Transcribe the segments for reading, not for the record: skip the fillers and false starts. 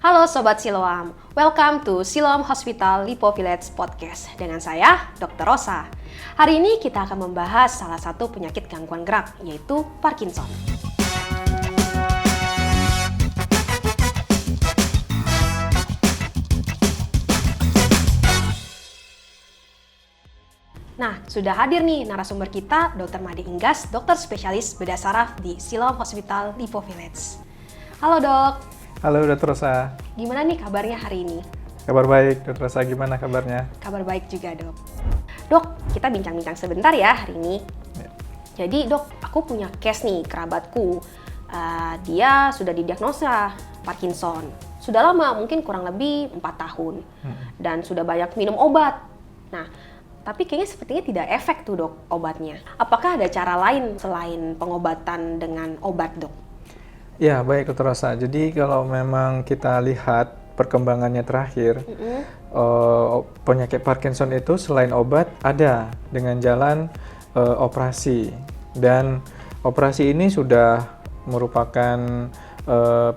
Halo Sobat Siloam, welcome to Siloam Hospital Lipo Village Podcast dengan saya, Dr. Rosa. Hari ini kita akan membahas salah satu penyakit gangguan gerak, yaitu Parkinson. Nah, sudah hadir nih narasumber kita, Dr. Made Inggas, dokter spesialis bedah saraf di Siloam Hospital Lipo Village. Halo dok. Halo Dr. Rosa. Gimana nih kabarnya hari ini? Kabar baik, Dr. Rosa. Gimana kabarnya? Kabar baik juga dok. Dok, kita bincang-bincang sebentar ya hari ini. Ya. Jadi dok, aku punya case nih kerabatku. Dia sudah didiagnosa Parkinson. Sudah lama, mungkin kurang lebih 4 tahun. Dan sudah banyak minum obat. Nah, tapi kayaknya sepertinya tidak efek tuh dok obatnya. Apakah ada cara lain selain pengobatan dengan obat dok? Ya, baik Dr. Rosa. Jadi kalau memang kita lihat perkembangannya terakhir, penyakit Parkinson itu selain obat ada dengan jalan operasi. Dan operasi ini sudah merupakan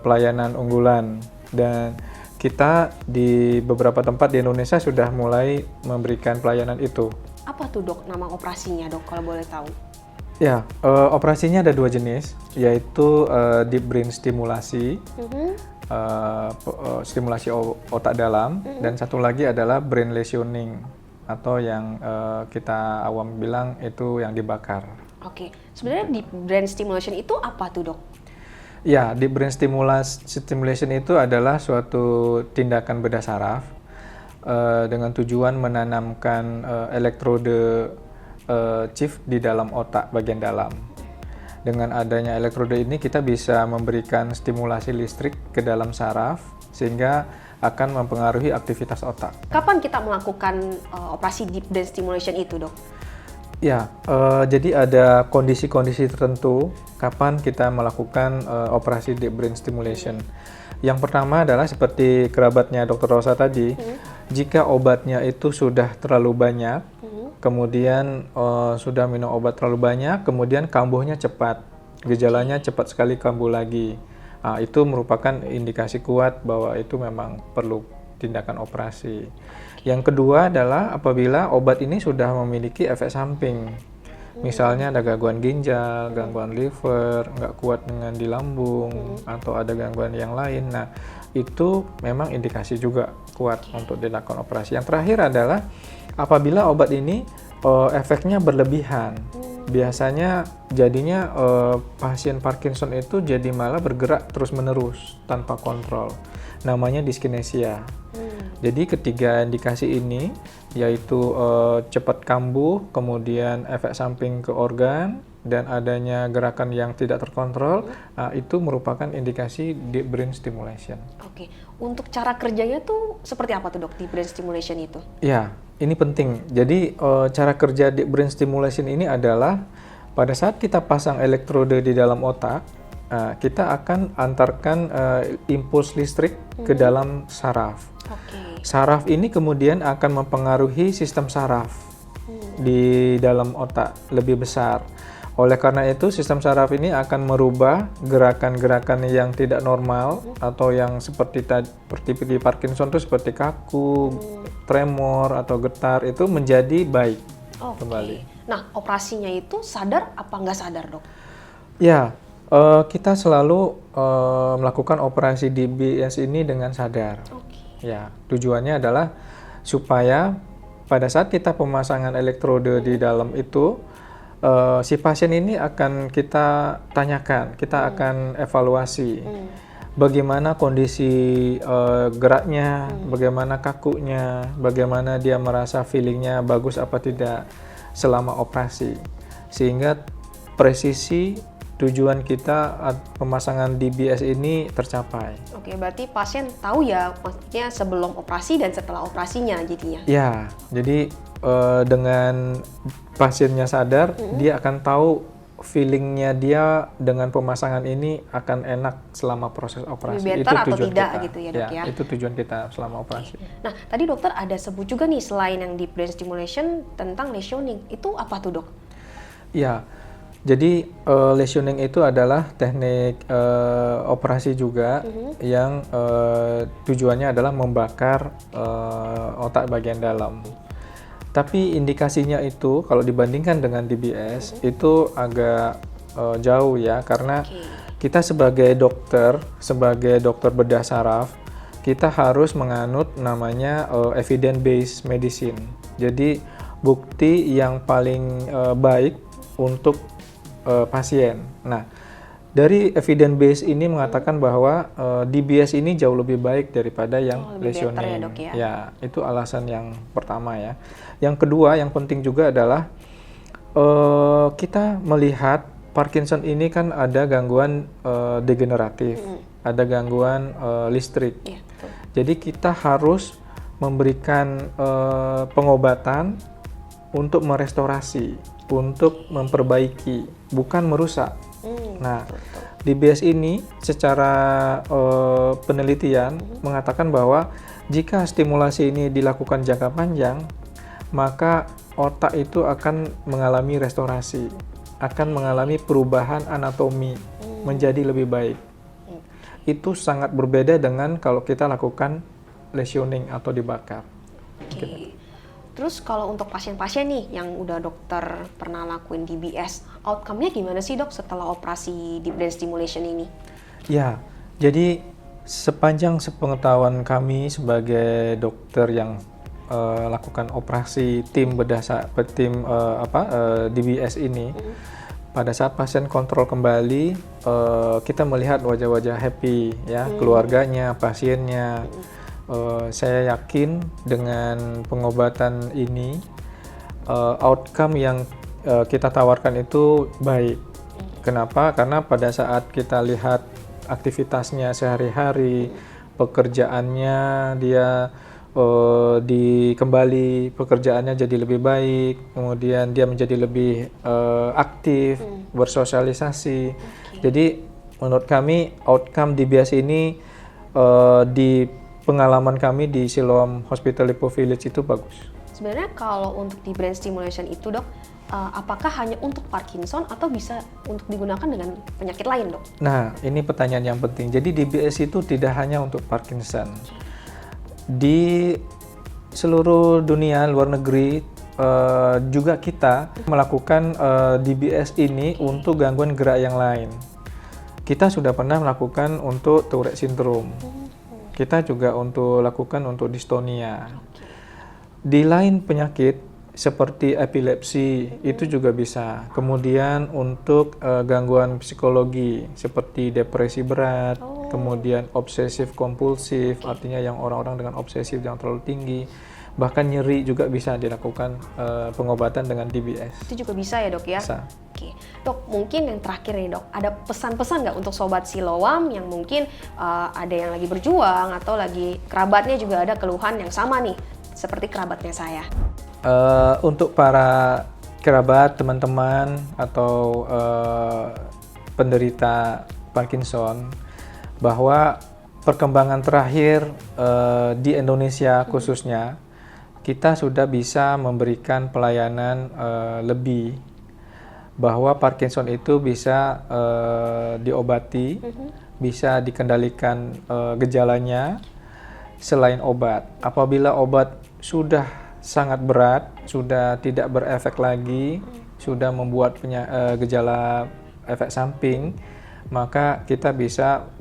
pelayanan unggulan. Dan kita di beberapa tempat di Indonesia sudah mulai memberikan pelayanan itu. Apa tuh dok nama operasinya dok kalau boleh tahu? Ya, operasinya ada 2 jenis, yaitu deep brain stimulasi, stimulasi otak dalam, dan satu lagi adalah brain lesioning, atau yang kita awam bilang itu yang dibakar. Oke, sebenarnya deep brain stimulation itu apa tuh dok? Ya, deep brain stimulation itu adalah suatu tindakan bedah saraf dengan tujuan menanamkan elektrode chip di dalam otak bagian dalam. Dengan adanya elektrode ini kita bisa memberikan stimulasi listrik ke dalam saraf sehingga akan mempengaruhi aktivitas otak. Kapan kita melakukan operasi deep brain stimulation itu dok? Ya, jadi ada kondisi-kondisi tertentu kapan kita melakukan operasi deep brain stimulation. Yang pertama adalah seperti kerabatnya Dr. Rosa tadi, jika obatnya itu sudah terlalu banyak, kemudian sudah minum obat terlalu banyak, kemudian kambuhnya cepat, gejalanya cepat sekali kambuh lagi. Itu merupakan indikasi kuat bahwa itu memang perlu tindakan operasi. Yang kedua adalah apabila obat ini sudah memiliki efek samping. Misalnya ada gangguan ginjal, gangguan liver, nggak kuat dengan di lambung, atau ada gangguan yang lain. Nah, itu memang indikasi juga kuat untuk dilakukan operasi. Yang terakhir adalah apabila obat ini efeknya berlebihan. Biasanya jadinya pasien Parkinson itu jadi malah bergerak terus-menerus tanpa kontrol. Namanya dyskinesia. Jadi ketiga indikasi ini yaitu cepat kambuh, kemudian efek samping ke organ, dan adanya gerakan yang tidak terkontrol, itu merupakan indikasi deep brain stimulation. Oke, untuk cara kerjanya tuh seperti apa tuh dok deep brain stimulation itu? Ya, ini penting. Jadi cara kerja deep brain stimulation ini adalah pada saat kita pasang elektrode di dalam otak, kita akan antarkan impuls listrik ke dalam saraf. Saraf ini kemudian akan mempengaruhi sistem saraf di dalam otak lebih besar. Oleh karena itu, sistem saraf ini akan merubah gerakan-gerakan yang tidak normal atau yang seperti di Parkinson itu seperti kaku, tremor atau getar itu menjadi baik kembali. Nah, operasinya itu sadar apa nggak sadar dok? Ya, kita selalu melakukan operasi DBS ini dengan sadar. Ya, tujuannya adalah supaya pada saat kita pemasangan elektrode di dalam itu, si pasien ini akan kita tanyakan, kita akan evaluasi bagaimana kondisi geraknya, bagaimana kakunya, bagaimana dia merasa feelingnya bagus apa tidak selama operasi, sehingga presisi tujuan kita pemasangan DBS ini tercapai. Oke, berarti pasien tahu ya maksudnya sebelum operasi dan setelah operasinya jadinya? Ya, jadi dengan pasiennya sadar, dia akan tahu feelingnya dia dengan pemasangan ini akan enak selama proses operasi. Lebih better atau tidak kita. Gitu ya dok ya? Itu tujuan kita selama operasi. Nah, tadi dokter ada sebut juga nih selain yang deep brain stimulation tentang lesioning, itu apa tuh dok? Ya, Jadi lesioning itu adalah teknik operasi juga yang tujuannya adalah membakar otak bagian dalam. Tapi indikasinya itu kalau dibandingkan dengan DBS itu agak jauh ya, karena kita sebagai dokter bedah saraf, kita harus menganut namanya evidence-based medicine. Jadi bukti yang paling baik untuk pasien. Nah, dari evidence base ini mengatakan bahwa DBS ini jauh lebih baik daripada yang lesioning. Ya, Dok, ya? Ya, itu alasan yang pertama ya. Yang kedua, yang penting juga adalah kita melihat Parkinson ini kan ada gangguan degeneratif, ada gangguan listrik. Ya, betul. Jadi kita harus memberikan pengobatan untuk merestorasi, untuk memperbaiki, bukan merusak. Nah, DBS ini secara penelitian mengatakan bahwa jika stimulasi ini dilakukan jangka panjang, maka otak itu akan mengalami restorasi, akan mengalami perubahan anatomi menjadi lebih baik. Itu sangat berbeda dengan kalau kita lakukan lesioning atau dibakar. Oke. Terus kalau untuk pasien-pasien nih yang udah dokter pernah lakuin DBS, outcome-nya gimana sih dok setelah operasi deep brain stimulation ini? Ya, jadi sepanjang sepengetahuan kami sebagai dokter yang lakukan operasi DBS ini, pada saat pasien kontrol kembali, kita melihat wajah-wajah happy ya, keluarganya, pasiennya. Saya yakin dengan pengobatan ini outcome yang kita tawarkan itu baik. Kenapa? Karena pada saat kita lihat aktivitasnya sehari-hari, pekerjaannya dia kembali pekerjaannya jadi lebih baik, kemudian dia menjadi lebih aktif, bersosialisasi. Jadi menurut kami outcome DBS ini di pengalaman kami di Siloam Hospital Lippo Village itu bagus. Sebenarnya kalau untuk di brain stimulation itu dok, apakah hanya untuk Parkinson atau bisa untuk digunakan dengan penyakit lain dok? Nah, ini pertanyaan yang penting. Jadi DBS itu tidak hanya untuk Parkinson. Di seluruh dunia, luar negeri, juga kita melakukan DBS ini untuk gangguan gerak yang lain. Kita sudah pernah melakukan untuk Tourette syndrome. Kita juga lakukan untuk dystonia. Di lain penyakit seperti epilepsi itu juga bisa. Kemudian untuk gangguan psikologi seperti depresi berat, kemudian obsesif kompulsif, artinya yang orang-orang dengan obsesif yang terlalu tinggi, bahkan nyeri juga bisa dilakukan pengobatan dengan DBS. Itu juga bisa ya dok ya? Bisa. Oke, dok mungkin yang terakhir nih dok, ada pesan-pesan nggak untuk sobat Siloam yang mungkin ada yang lagi berjuang atau lagi kerabatnya juga ada keluhan yang sama nih, seperti kerabatnya saya? Untuk para kerabat, teman-teman atau penderita Parkinson, bahwa perkembangan terakhir di Indonesia khususnya, kita sudah bisa memberikan pelayanan lebih, bahwa Parkinson itu bisa diobati, bisa dikendalikan gejalanya selain obat. Apabila obat sudah sangat berat, sudah tidak berefek lagi, sudah membuat gejala efek samping, maka kita bisa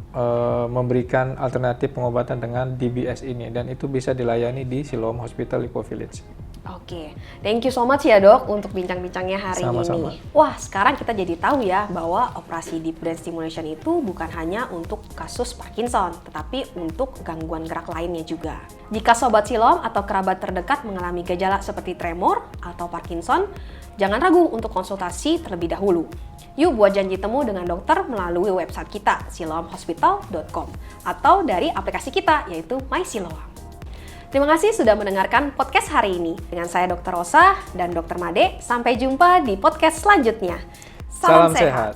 memberikan alternatif pengobatan dengan DBS ini, dan itu bisa dilayani di Siloam Hospital Lippo Village. Oke, thank you so much ya dok untuk bincang-bincangnya hari Sama-sama. ini. Wah, sekarang kita jadi tahu ya bahwa operasi deep brain stimulation itu bukan hanya untuk kasus Parkinson, tetapi untuk gangguan gerak lainnya juga. Jika sobat Siloam atau kerabat terdekat mengalami gejala seperti tremor atau Parkinson, jangan ragu untuk konsultasi terlebih dahulu. Yuk buat janji temu dengan dokter melalui website kita siloamhospital.com atau dari aplikasi kita yaitu My Siloam. Terima kasih sudah mendengarkan podcast hari ini. Dengan saya Dr. Rosa dan Dr. Made, sampai jumpa di podcast selanjutnya. Salam sehat.